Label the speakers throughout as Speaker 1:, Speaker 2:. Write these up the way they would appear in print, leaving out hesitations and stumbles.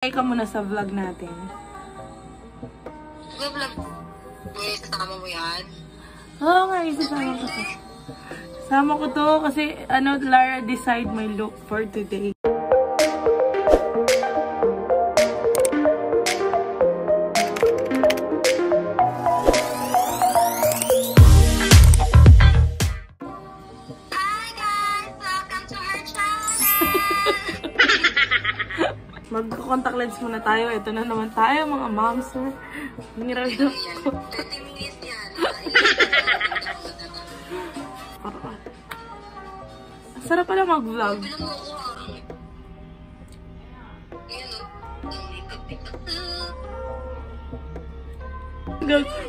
Speaker 1: Ikaw muna sa vlog natin.
Speaker 2: Vlog? Kasama mo yan?
Speaker 1: Oo nga, isasama ko to. Sama ko to kasi Lara decide my look for today.
Speaker 2: Hi guys! Welcome to our channel!
Speaker 1: Mag-contact lens muna tayo. Ito na naman tayo, mga moms. Hinirap-hirap ko.
Speaker 2: 30 minutes yan.
Speaker 1: Sarap pala mag-vlog.
Speaker 2: Bilang mo ako Ayan o.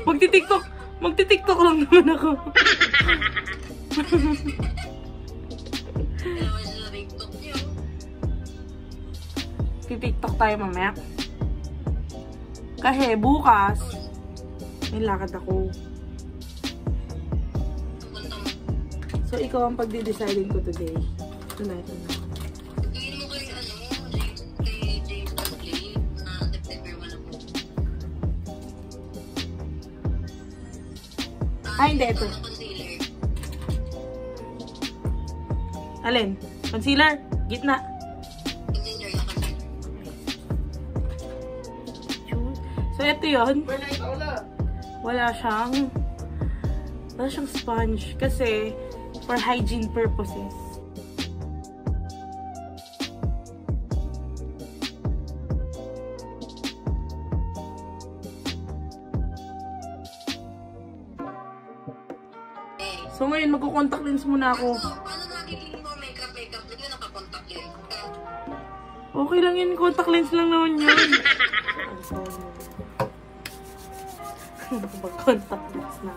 Speaker 1: Magti-tiktok. Magti-tiktok lang naman ako. TikTok tayo mamaya. Kasi bukas may lakad ako. So ikaw ang pagde-deciding ko today. Ito na.
Speaker 2: Tingin mo kay James Blake na September 1 ako.
Speaker 1: Hindi ito.
Speaker 2: Concealer.
Speaker 1: Alin? Concealer? Gitna. So, ito yun. Wala siyang sponge kasi for hygiene purposes. So, ngayon magko-contact lens muna ako.
Speaker 2: Paano nagiging mo makeup? Hindi ka nakakontact lens ka?
Speaker 1: Okay lang yun. Contact lens lang naman yun. Mag-contact lens na.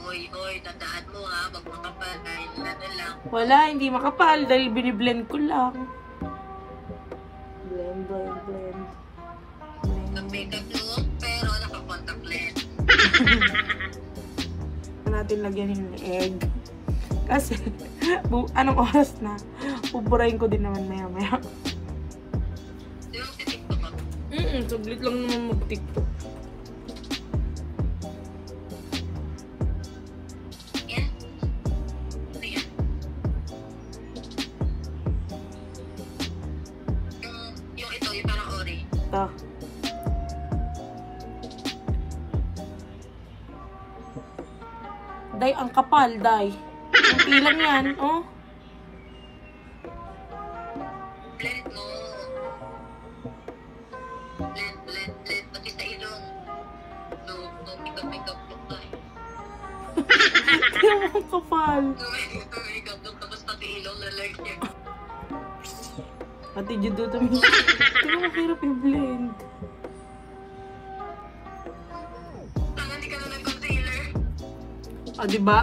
Speaker 2: Hoy, tandaan mo ha. Pag makapal, dahil na lang.
Speaker 1: Wala, hindi makapal dahil biniblend ko lang. Blend.
Speaker 2: Nag-makeup look, pero naka-contact lens.
Speaker 1: Natin lagyan yung egg. Kasi, anong oras na? Pupurahin ko din naman maya-maya.
Speaker 2: Di ba magtitiktok ka?
Speaker 1: Saglit lang naman mag-tiktok.
Speaker 2: Yan? Ano yan? Yung ito, yung parang ori.
Speaker 1: Ito. Day, ang kapal, Day. Ang ilang yan, oh.
Speaker 2: Blend mo. Blend. Pati sa ilong. No makeup look tayo.
Speaker 1: Kaya mo ang kapal.
Speaker 2: No makeup look, tapos pati ilong lalagyan.
Speaker 1: Pati judo tumingin. Kaya mo hirap i-blend.
Speaker 2: Tanga, hindi ka na ng concealer.
Speaker 1: Ah, diba?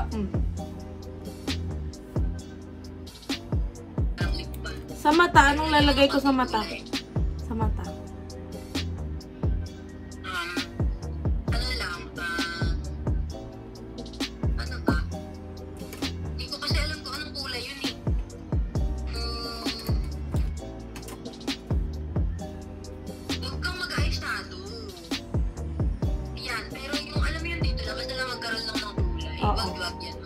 Speaker 1: Sa mata, anong lalagay ko sa mata? Sa mata.
Speaker 2: Ano lang, ano ba? Hindi ko kasi alam kung anong kulay yun eh. Huwag kang mag-eyeshadow. Yan, pero yung alam mo yun dito lang, basta lang magkaroon lang ng kulay.
Speaker 1: Oo.
Speaker 2: Wag yan.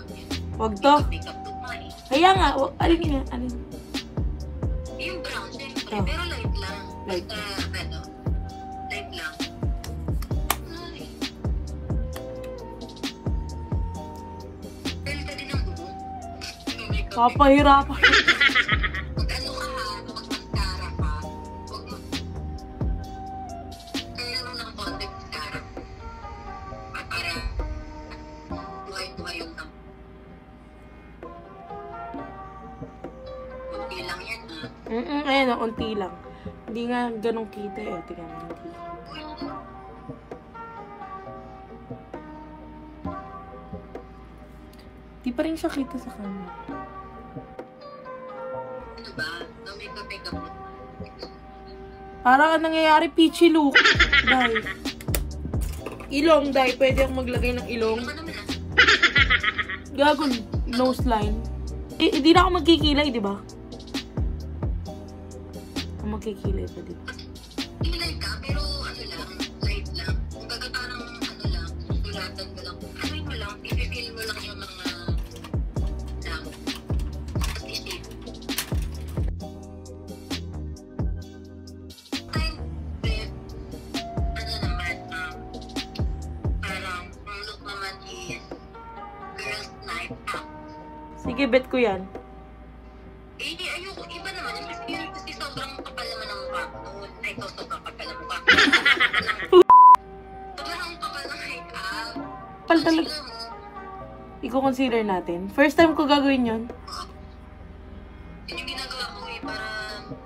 Speaker 1: Wag to.
Speaker 2: Makeup look nga eh.
Speaker 1: Kaya nga, alin nga, alin.
Speaker 2: Yung brown, syempre,
Speaker 1: Oh.
Speaker 2: pero light lang.
Speaker 1: Light.
Speaker 2: Basta, light lang. Ay. Dahil ka din ang buhok. Yung makeup.
Speaker 1: Papahirapan.
Speaker 2: Pag ano ka ha, mag-mascara ka, huwag mo. Kaya lang ng konti mascara. Para buhay-buhay yung tam. Kunti lang yan ha.
Speaker 1: Ayan, unti lang. Hindi nga ganun kita eh. Tingnan mo, hindi. Di pa rin siya kita sa camera.
Speaker 2: Ano ba? No makeup look.
Speaker 1: Parang ang nangyayari, peachy look. Dahil. Ilong, Day. Pwede akong maglagay ng ilong.
Speaker 2: Ano naman ah?
Speaker 1: Gagon, nose line. Hindi na ako magkikilay, di ba? magkikilay pa, di ba?
Speaker 2: Kilay ka, pero ano lang, light lang. Kumbaga parang ano lang, sulatan mo lang. Ano mo lang, i-feel mo lang yung mga lang. At isip. Time with, ano naman, parang, ang look naman is girls night out.
Speaker 1: Sige, bet ko yan.
Speaker 2: Eh, ayoko, iba naman. Kasi sobrang kapal naman ang mukha ko noon. Ay, ikaw sobrang kapal ang mukha ko. Sobrang kapal ng make-up.
Speaker 1: Kapal talaga.
Speaker 2: Sila mo,
Speaker 1: I-consider natin. First time ko gagawin yun.
Speaker 2: yun yung ginagawa ko eh, para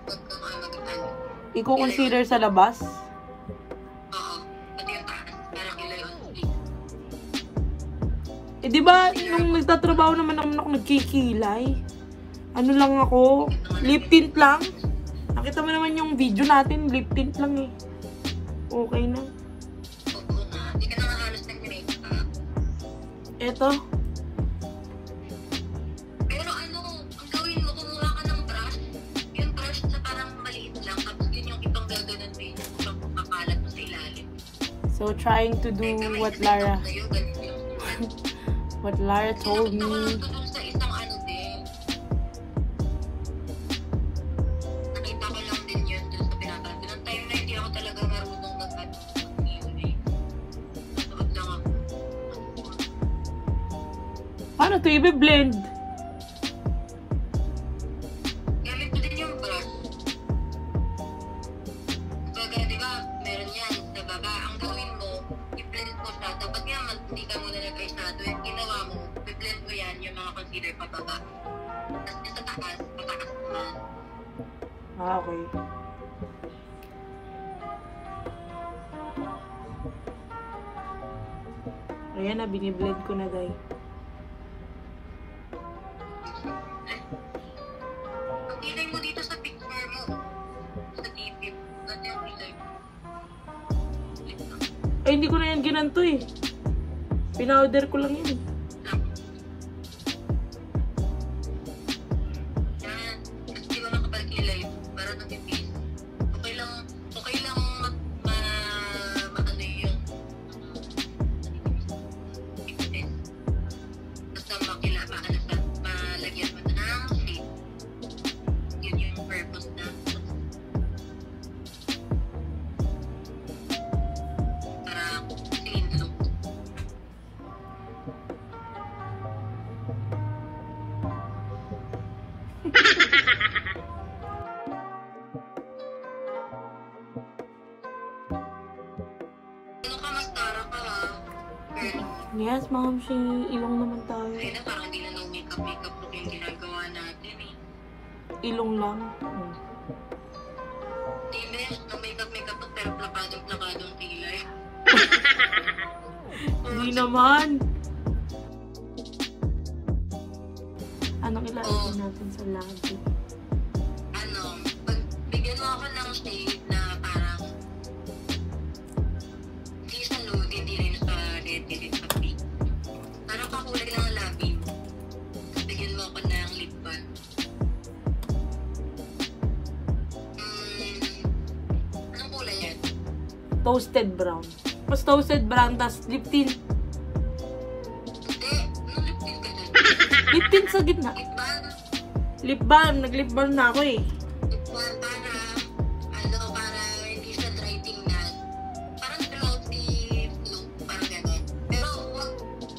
Speaker 2: wag kang mag-ano.
Speaker 1: I-consider sa labas.
Speaker 2: Oo, pati yung taas. Parang kilay on sleep.
Speaker 1: Eh, di ba, nung nagtatrabaho naman ako nagkikilay. Ano lang ako, lip tint lang. Nakita mo naman yung video natin, lip tint lang eh. Okay na.
Speaker 2: Oo nga, hindi ka na nga halos nag-make-up.
Speaker 1: Eto.
Speaker 2: Pero ano, ang gawin mo, kumuha ka ng brush. Yung brush na parang maliit lang. Tapos yun yung ibang gaganon mo yung ibang kakalat mo sa ilalim.
Speaker 1: So, trying to do what Lara told me.
Speaker 2: Sa isang ano din. Nakita ko lang din yun dun sa pinapanood. Noong time na hindi ako talaga marunong mag-ano. Nanood lang ako.
Speaker 1: Paano to i-blend?
Speaker 2: Gamit ko din yung brush. Baga, di ba, meron yan sa baba. Ang gawin mo, i-blend mo siya. Dapat nga, hindi ka muna nag-eyeshadow. Yung ginawa mo, i-blend mo yan, yung mga concealer pababa. Tapos yung sa taas, pataas naman.
Speaker 1: Ah, okay. Ayan na, biniblend ko na, day.
Speaker 2: Ang kilay mo dito sa picture mo, sa TV, ganda yung kilay mo.
Speaker 1: Ay, hindi ko na yan ginanto eh. Pinowder ko lang yun.
Speaker 2: Yan, kasi di ba makapal kilay, para nag-face. Okay lang maano yung fitness. Basta malagyan mo na ng shape. Yun yung purpose na. Para clean look. Ano ka, mascara ka ha? Girl,
Speaker 1: Yes, ma'am, si ilong naman tayo.
Speaker 2: ayun na, parang hindi na no makeup look yung ginagawa natin eh.
Speaker 1: Ilong lang. Hmm.
Speaker 2: Hindi, mesh, no makeup look pero plakadong kilay.
Speaker 1: Hindi naman. Anong ilalagay natin sa labi?
Speaker 2: Ano, pag bigyan mo ako ng shade na parang hindi sa nude, hindi rin sa red, hindi rin sa pink. Parang kakulay lang ang labi mo. Tapos bigyan mo ako ng lip balm. Anong kulay yan?
Speaker 1: Toasted brown. Mas toasted brown, tas lip tint.
Speaker 2: Hindi, anong lip tint ka dyan?
Speaker 1: Lip tint sa gitna.
Speaker 2: Lip balm?
Speaker 1: Lip balm. Nag-lip balm na ako eh.
Speaker 2: Lip balm para, para hindi siya dry tingnan. Parang glossy look, parang gano'n. Pero wag,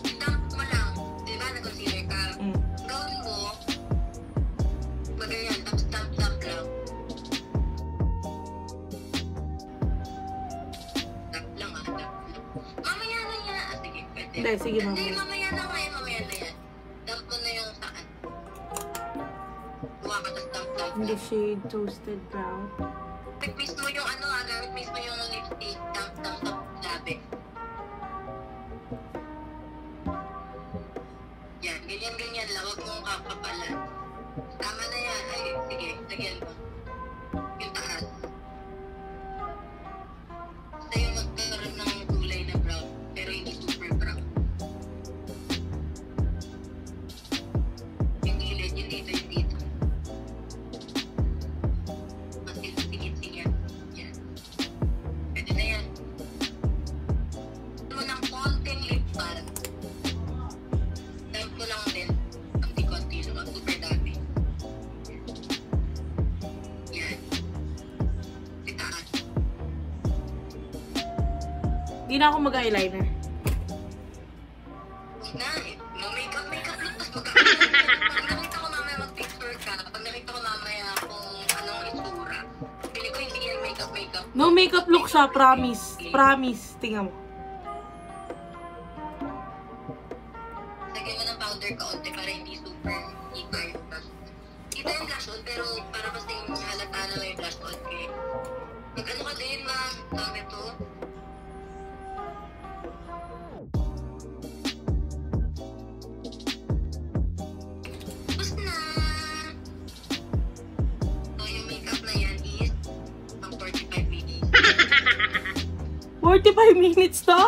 Speaker 2: i-dump mo lang. Di ba, nag-concealer ka?
Speaker 1: Mm.
Speaker 2: Gawin mo, magayan, tapos dump lang. Dump lang dump lang. Mamaya na yan. Sige, pwede.
Speaker 1: Hindi, sige,
Speaker 2: Hindi,
Speaker 1: mamaya.
Speaker 2: mamaya na yan. Dump mo na yung saan. Buha ka, tapos dump
Speaker 1: In the
Speaker 2: lang.
Speaker 1: shade toasted brown.
Speaker 2: Gamit mismo yung gamit mismo yung lipstick, dump sa labi. Yan, ganyan lang, huwag mong kakapalan. Tama na yan, ay, sige, lagyan mo. Yung taas. Basta yung magkaroon ng kulay na brown, pero hindi super brown. Yung gilid, yung dito. Sige,
Speaker 1: Di na ako mag-eyeliner.
Speaker 2: Huwag na, makeup look. Tapos pag nakita ko mamaya mag-picture ka, pag nakita ko mamaya kung anong itsura, pili ko hindi yan makeup.
Speaker 1: No makeup look siya, promise. Promise. Tingnan mo.
Speaker 2: Lagyan mo ng powder kaunti para hindi super kita yung blush. Kita yung blush on, pero para mas yung halata na may blush on kayo. Nag-ano ka din, ma'am? Dami to. Tapos na! So, yung makeup na yan is pang 45 minutes.
Speaker 1: 45 minutes to?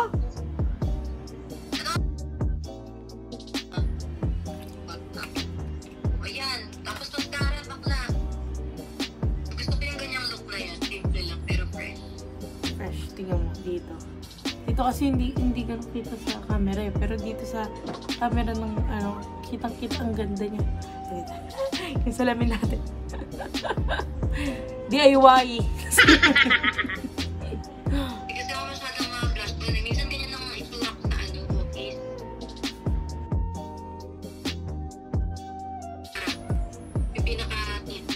Speaker 2: Ayan, tapos mascara, bakla. Gusto ko yung ganyang look na yan. Simple lang, pero fresh.
Speaker 1: Fresh. Tingnan mo. Dito. Dito kasi hindi ganun kita sa camera eh. Pero dito sa camera ng kitang-kita ang ganda niya. Dito. Yung salamin natin. DIY.
Speaker 2: Kasi ako masyadong mga blush on. Minsan ganyan lang mga itsura ko sa office. Yung pinaka-tip.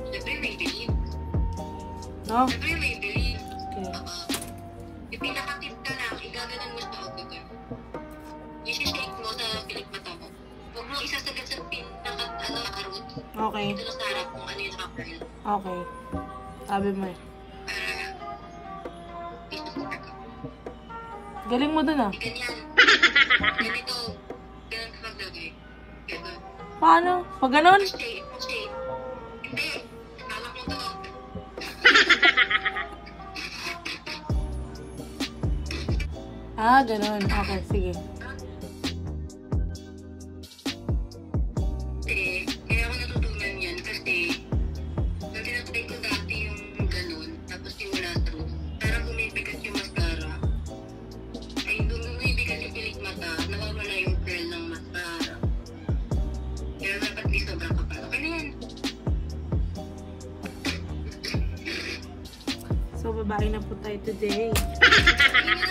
Speaker 2: Siyempre may believe.
Speaker 1: No?
Speaker 2: Siyempre may believe.
Speaker 1: Okay.
Speaker 2: Yung pinaka-tip ka lang, igaganan mo sa autograph. I-shake mo sa pilik mata mo. Huwag mo isasagad sa pinaka-root.
Speaker 1: Okay.
Speaker 2: Ito na sa harap kung ano yung naka-curl.
Speaker 1: Okay. Sabi mo eh.
Speaker 2: Para isusuka ka.
Speaker 1: Galing mo dun ah.
Speaker 2: Ganyan. Ganito. Ganun ka maglagay. Ganun.
Speaker 1: Paano? Pag ganon?
Speaker 2: Shade. Hindi. Alak mo to.
Speaker 1: Ah, ganon. Okay, sige.
Speaker 2: Kaya ako natutunan yan kasi nung tinatry ko dati yung ganun, tapos yung wala through, parang bumibigat yung mascara. Ay, nung bumibigat yung pilik mata, nawawala yung curl ng mascara. Kaya dapat di sobra ka pa. Okay na yan.
Speaker 1: So, babae na po tayo today.
Speaker 2: Okay na.